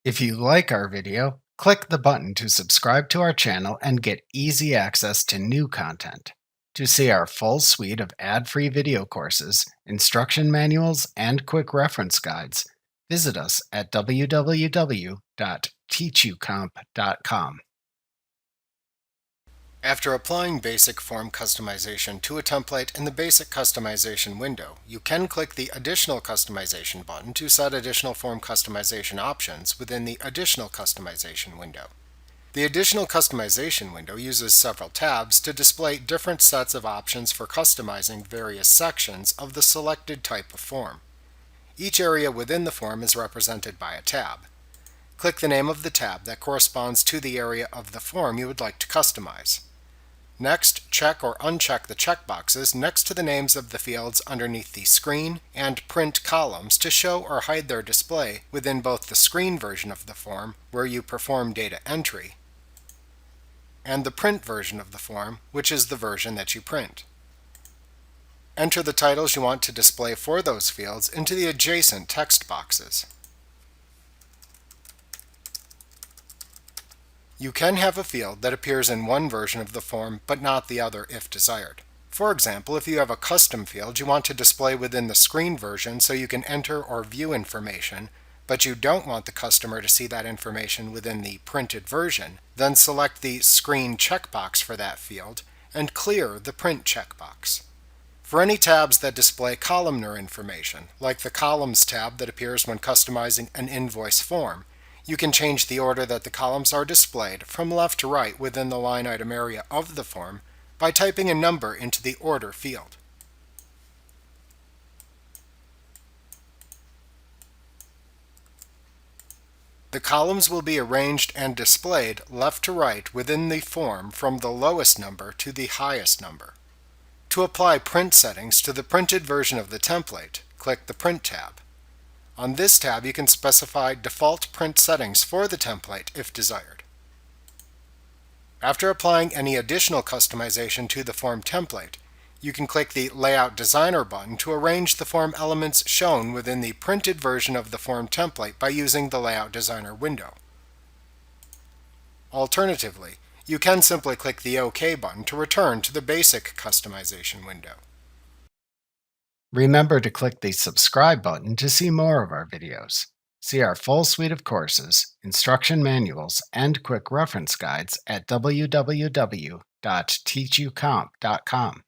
If you like our video, click the button to subscribe to our channel and get easy access to new content. To see our full suite of ad-free video courses, instruction manuals, and quick reference guides, visit us at www.teachucomp.com. After applying basic form customization to a template in the Basic Customization window, you can click the Additional Customization button to set additional form customization options within the Additional Customization window. The Additional Customization window uses several tabs to display different sets of options for customizing various sections of the selected type of form. Each area within the form is represented by a tab. Click the name of the tab that corresponds to the area of the form you would like to customize. Next, check or uncheck the checkboxes next to the names of the fields underneath the Screen and Print columns to show or hide their display within both the screen version of the form, where you perform data entry, and the print version of the form, which is the version that you print. Enter the titles you want to display for those fields into the adjacent text boxes. You can have a field that appears in one version of the form but not the other if desired. For example, if you have a custom field you want to display within the screen version so you can enter or view information, but you don't want the customer to see that information within the printed version, then select the Screen checkbox for that field and clear the Print checkbox. For any tabs that display columnar information, like the Columns tab that appears when customizing an invoice form, you can change the order that the columns are displayed from left to right within the line item area of the form by typing a number into the Order field. The columns will be arranged and displayed left to right within the form from the lowest number to the highest number. To apply print settings to the printed version of the template, click the Print tab. On this tab, you can specify default print settings for the template if desired. After applying any additional customization to the form template, you can click the Layout Designer button to arrange the form elements shown within the printed version of the form template by using the Layout Designer window. Alternatively, you can simply click the OK button to return to the Basic Customization window. Remember to click the subscribe button to see more of our videos. See our full suite of courses, instruction manuals, and quick reference guides at www.teachucomp.com.